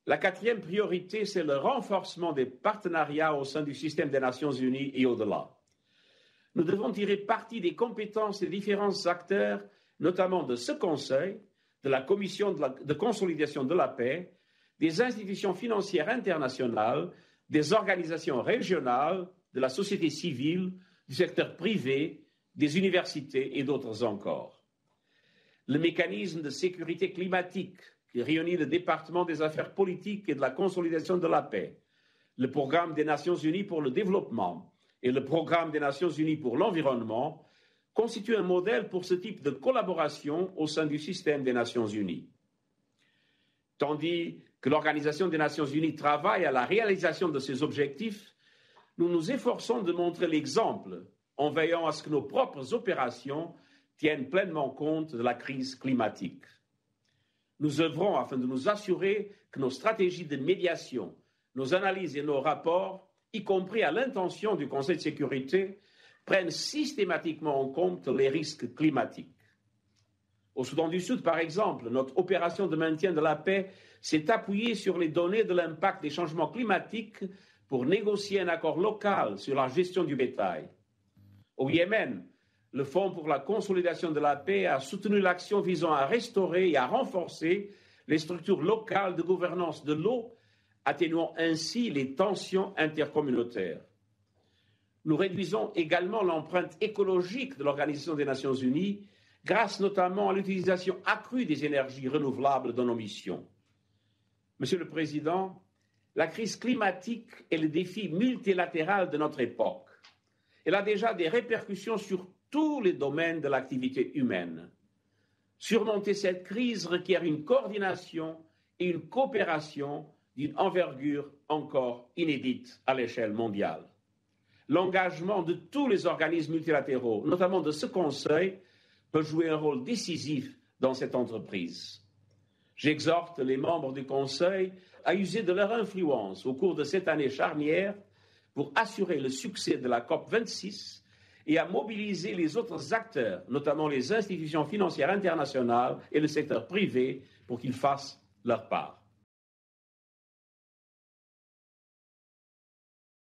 La quatrième priorité, c'est le renforcement des partenariats au sein du système des Nations Unies et au-delà. Nous devons tirer parti des compétences des différents acteurs, notamment de ce Conseil, de la Commission de consolidation de la paix, des institutions financières internationales, des organisations régionales, de la société civile, du secteur privé, des universités et d'autres encore. Le mécanisme de sécurité climatique qui réunit le département des affaires politiques et de la consolidation de la paix, le programme des Nations Unies pour le développement et le programme des Nations Unies pour l'environnement constituent un modèle pour ce type de collaboration au sein du système des Nations Unies. Tandis que l'Organisation des Nations Unies travaille à la réalisation de ses objectifs, nous nous efforçons de montrer l'exemple en veillant à ce que nos propres opérations tiennent pleinement compte de la crise climatique. Nous œuvrons afin de nous assurer que nos stratégies de médiation, nos analyses et nos rapports, y compris à l'intention du Conseil de sécurité, prennent systématiquement en compte les risques climatiques. Au Soudan du Sud, par exemple, notre opération de maintien de la paix s'est appuyée sur les données de l'impact des changements climatiques pour négocier un accord local sur la gestion du bétail. Au Yémen, le Fonds pour la consolidation de la paix a soutenu l'action visant à restaurer et à renforcer les structures locales de gouvernance de l'eau, atténuant ainsi les tensions intercommunautaires. Nous réduisons également l'empreinte écologique de l'Organisation des Nations Unies, grâce notamment à l'utilisation accrue des énergies renouvelables dans nos missions. Monsieur le Président, la crise climatique est le défi multilatéral de notre époque. Elle a déjà des répercussions sur tous les domaines de l'activité humaine. Surmonter cette crise requiert une coordination et une coopération d'une envergure encore inédite à l'échelle mondiale. L'engagement de tous les organismes multilatéraux, notamment de ce Conseil, peut jouer un rôle décisif dans cette entreprise. J'exhorte les membres du Conseil à user de leur influence au cours de cette année charnière pour assurer le succès de la COP26 et à mobiliser les autres acteurs, notamment les institutions financières internationales et le secteur privé, pour qu'ils fassent leur part.